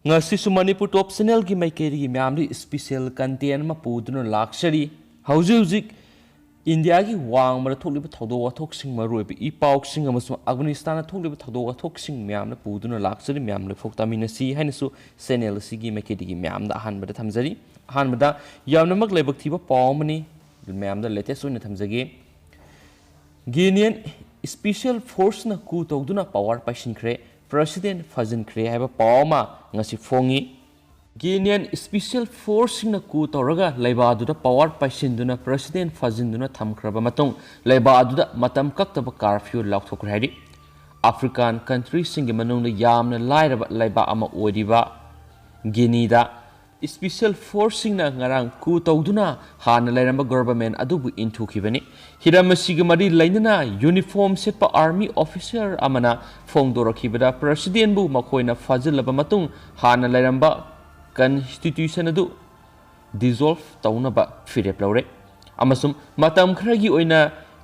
ngasisu Manipur top channel gi maikeri gi myamli special content ma puduna lakshari hauji India gi wang mara thokliba thodo wathok sing maroi bi ipauk sing amasum Afghanistan thokliba thodo wathok sing myamna puduna lakshari myamle phoktamina si hainasu channel si gi maikeri gi myamda ahanbada thamjari ahanbada yamnamak leibak thiba pawmani myamda latest oina thamjage Guinean special force na coup Touduna power Paisinkhre President Phakhre haiba pawma ngasi fongi Guinean special force na coup toraga Leibak aduda power Paisinduna President Phakhre thamkhraba matung Leibak aduda matam kaktaba curfew laukthokre haidi African countries singi manungda yamna lairaba Leibak ama oidiba Guinea da special force na ngarang coup Touduna hana lairamba government adubu inthukhre hiramasiga mari lainana uniform setpa army officer amana phongdorakhibada president bu makoina fazilaba matung hana lairamba constitution adu dissolve taunaba firep laure amasum matam khragi oina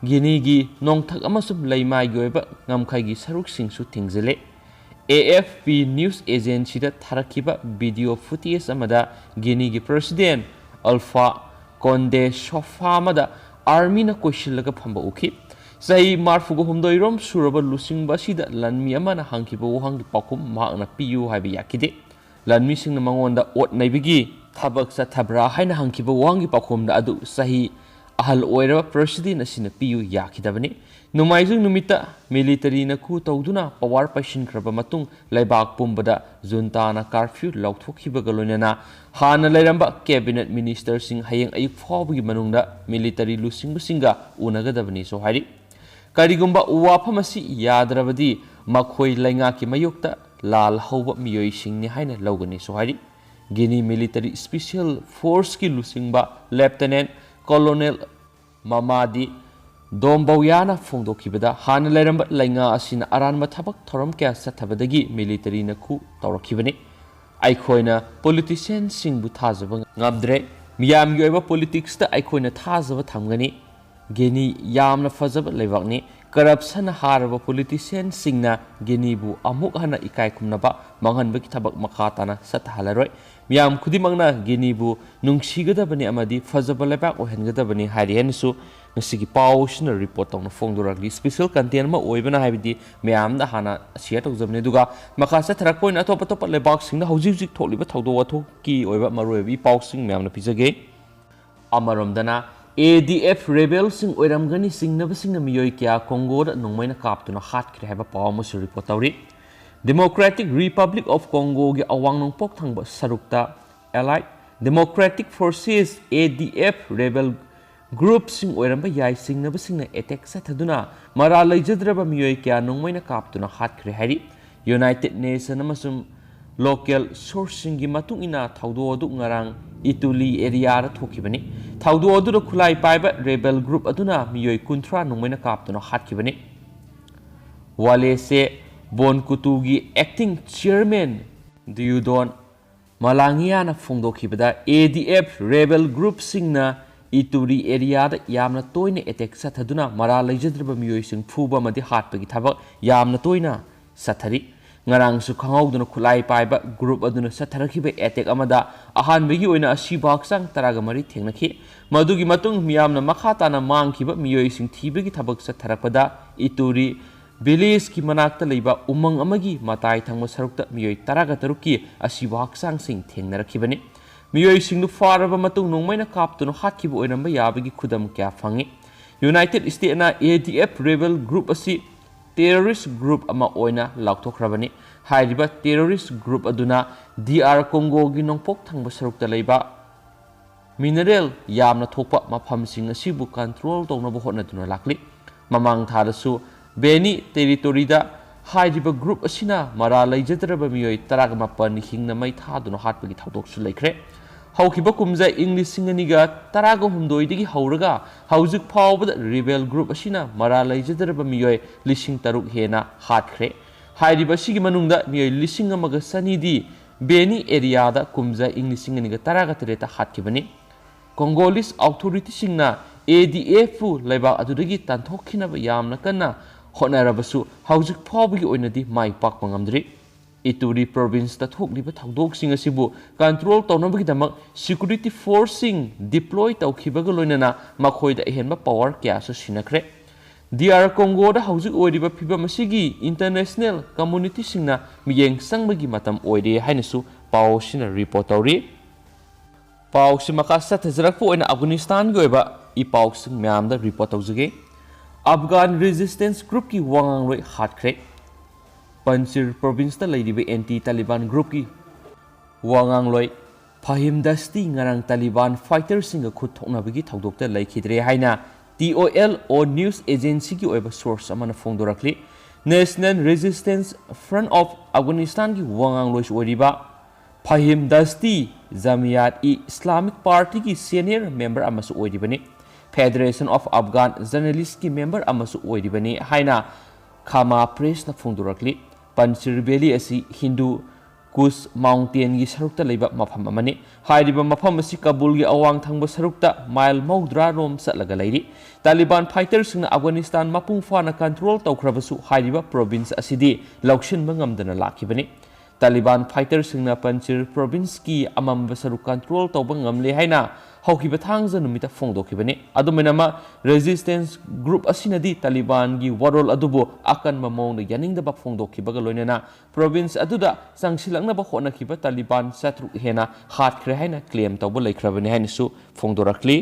Guinea gi nongthak amasum laimai gi oiba ngamkhai gi saruk singsu thingzele AFP news agency da tharakiba video footage amada Guinea gi president Alpha Conde Sofamada army na koishilaka phamba ukhi sahi marfugo humdoirom suraba lusingba sida lanmi amana hangkiba wohangi pakum mahna piu haibi yakide lanmi singna mangonda ot naibigi thabak sa thabra haina hangkiba wohangi pakumda adu sahi ahal oiraba president asina piu yakidabani numaijung numita military na coup Touduna power Paisinkhre matung Leibak pumbada junta na curfew lauthokhiba galonena hana lairamba cabinet minister sing hayeng ayuk fawgi manungda military lusing businga unagadabani so hari karigumba wafamasi yadrabadi makhoi lainga ki mayokta lal hawba miyoi singni haina lawgani so hari Guinea military special force ki lusingba lieutenant colonel Mamadi Dombawyana phongdokhibada hana lairamba lainga asina aranma thabak thoram kya sathabadagi military na coup tawrakhibani aikhoina politician singbu thajaba ngamdre miyam gi oiba politics ta aikhoina thajaba thamgani Guinea yamna fajaba leibakni corruption haraba politician singna Guinea bu amuk hana ikai khumnaba manghanbaki thabak makhatana sathalaroi miyam khudimangna Guinea bu nungsigadabani amadi fajaba leibak ohengadabani hariansu ngasigi pawsina report tawna phongdoragli special content ma oibana haibidi miyamda hana share tawjabne duga makasa tharak point atop atop leibak singna hojik tholiba thawdo watho ki oiba maroibi pawsing miyamna pijage amaromdana ADF rebel sing oiramgani singnaba singna miyoi kya Congo da nongmaina kaptuna hatkre haiba pawmusu report tawri Democratic Republic of Congo gi awang nongpok thangba sarukta Allied Democratic Forces ADF rebel group sing oiramba yai singnaba singna attack sathaduna mara laijadraba miyoi kya nongmaina kaptuna hatkre hari United Nations amasum local sourcing gi matung ina thawdo du ngarang Ituli area ra thokibani thawdo du khulai paiba rebel group aduna miyoi kunthra nongmaina kaptuna hatkibani wale se bonkutu gi acting chairman Diudon Malangiana phongdokhibada ADF rebel group singna Ituri area da yamna toina attack sathaduna mara laijadraba miyoi sing phuba madi hatpagi thabak yamna toina sathari ngarang su khangawduna khulai paiba group aduna satharakhiba attack amada ahanbegi oina asibak sang taraga mari thengnakhi madugi matung miyamna makhatana mangkhiba miyoi sing thibegi thabak satharakpada Ituri village ki manakta leiba umang amagi matai thangma sarukta miyoi taraga tarukki asibak sang sing thengnarakibani miyoi singnu faraba matung nongmaina kaptuna hatkhiba oiramba yabagi khudam kya phangi United States na ADF rebel group asi terrorist group ama oina lauktokhrabani hairiba terrorist group aduna DR Congo gi nongpok thangba sarukta leiba mineral yamna thokpa mafam sing asibu control tawna bo hotnaduna lakli mamang thadasu Beni territory da hairiba group asina mara laijadraba miyoi taraga mapan hingna mai thaduna hatpagi thawdoksu laikre haukiba kumza English singaniga taraga humdoidigi hauraga haujik phawbada rebel group asina mara laijadraba miyoi lising taruk hena hatkre hairiba sigi manungda miyoi lising amaga sanidi Beni area da kumza English singaniga taraga tereta hatkibani Congolese authority singna ADF fu Leibak adudagi tanthokhinaba yamna kana hotnarabasu haujik phawbagi oinadi mai pakpa ngamdri Ituri province ta thokliba thawdoksing asibu control tawnabagidamak security forcing deploy tawkhibaga loinana makhoida ehenba power kya su sinakhre DR Congo da hauzik oiriba phibam asigi international community singna miyeng sangbagi matam oire hainasu pau sina report tawri pau simaka sathajrakpu oina Afghanistan gi oiba I pau sing myam da report tawjage Afghan resistance group ki wangang loi hatkre Paisinkhre province ta laidiba anti-Taliban group ki wangang loi phahim dasti ngarang Taliban fighters singa khut thoknabagi thawdokta laikhidre haina TOL or news agency ki oiba source amana phongdorakli National Resistance Front of Afghanistan ki wangang loi oriba phahim dasti Jamiyat-e-Islamic Party ki senior member amasu oiribani Federation of Afghan Journalists ki member amasu oiribani haina Khama press na phongdorakli Paisinkhre Valley asi Hindu Kush Mountain gi sarukta leiba mafam amani hairiba mafam asi Kabul gi awang thangba sarukta mile maudra rom satlaga leiri Taliban fighters singna Afghanistan mapung fana control tawkhrabasu hairiba province asidi laukshin bangamdana lakhibani Taliban fighters singna Paisinkhre province ki amamba saruk control tawba ngamle haina haukiba thangja numita phongdokhibani adumenama resistance group asinadi Taliban gi warol adubo akan mamong yaningda ba phongdokhibaga loinana province aduda sangsilangna ba hona khiba Taliban satru hena hatkre haina claim tawba laikhrabani hainasu phongdorakli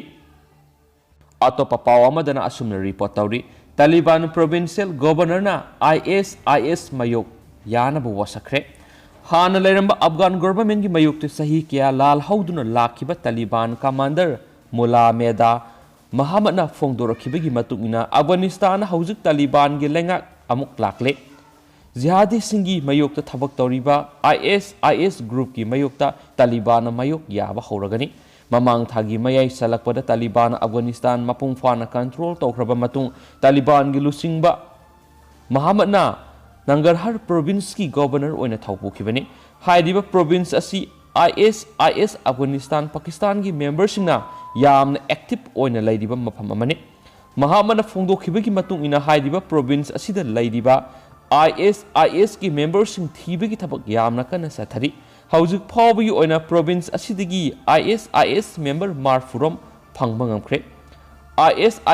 atopa pawama dana asumna report tawri Taliban provincial governor na IS mayok yana bu wasakre Hana Leramba Afghan government ki mayukte sahi kya lal hauduna lakhiba Taliban commander Mullah Meda Muhammad na phongdorakhibagi matungina Afghanistan haujuk Taliban gi lengak amuk lakle jihadi singi mayukta thabak tawriba IS group ki mayukta Taliban mayuk yaba hauragani mamang thagi mayai salakpada Taliban Afghanistan mapung fana control tawkhraba matung Taliban gi lusingba Muhammad na Nangarhar province ki governor oina thawpokibani hairiba province asi IS Afghanistan Pakistan ki members singna yamna active oina laidiba mafam amani Muhammad phongdokhibagi matung ina hairiba province asida laidiba IS ki members sing thibagi thabak yamna kana sathari haujuk phawbagi oina province asidagi IS member marfurom phangba ngamkhre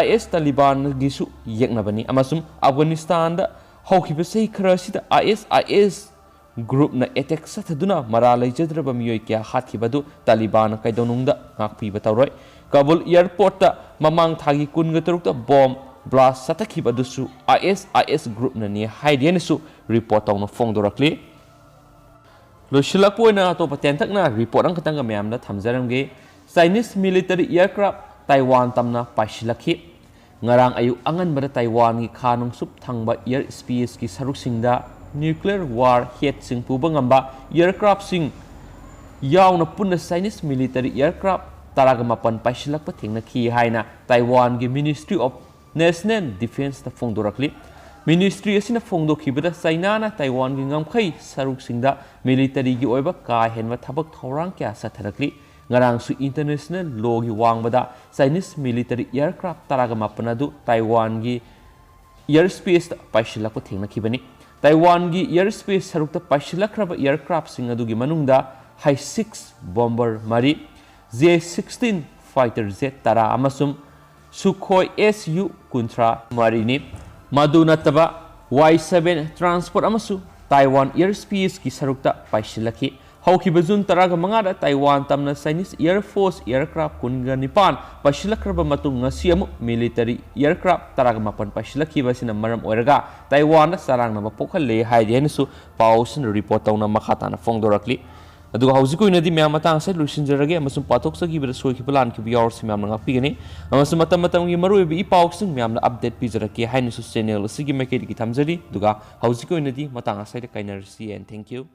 IS Taliban gisu yeknabani amasum Afghanistan da haukiba sei khara sida IS group na attack sathaduna mara laijadraba miyoi kya hathibadu Taliban kaidonungda ngakpiba tawroi Kabul airport ta mamang thagi kunga tarukta bomb blast satakhibadusu IS group na ni haidianisu report tawna phongdorakli loshilakpoina to patentakna report ang katanga myamna thamjaramge Chinese military aircraft Taiwan tamna paisilakhi ngarang ayu angan bada Taiwan ki khanong sup thangba air space ki saruk singda nuclear war head sing puba ngamba aircraft sing yauna punna Chinese military aircraft taragamapan paisilakpa thengna khi haina Taiwan ki Ministry of National Defense ta phongdorakli Ministry asina phongdokhibada China na Taiwan ki ngamkhai saruk singda military gi oiba ka henwa thabak thorang kya satharakli ngarang su international law gi wangbada Chinese military aircraft taragamapan adu Taiwan gi airspace ta paisilakpa thengna khibani Taiwan gi airspace sarukta paisilakhraba aircraft sing adu gi manungda Hi-6 bomber mari J-16 fighter jet tara amasum Sukhoi Su-kuntra marini madu nataba Y-7 transport amasu Taiwan airspace ki sarukta paisilakhi haukiba June taraga mangada Taiwan tamna Chinese Air Force aircraft kunga nipan paisilakhraba matung ngasi amu military aircraft taraga mapan paisilakhiba sina maram oiraga Taiwan na sarangna mapokhalle haidenisu pausin report tawna makhatana phongdorakli aduga hausiko inadi myam matang sai lusinjarage amasum patok sagi bira soi khibalan ki biawr simam na ngapigani amasum matam gi maroi bi pausin myam na update pijarake hainisu channel sigi makeri ki thamjari duga hausiko inadi matang sai de kainar and thank you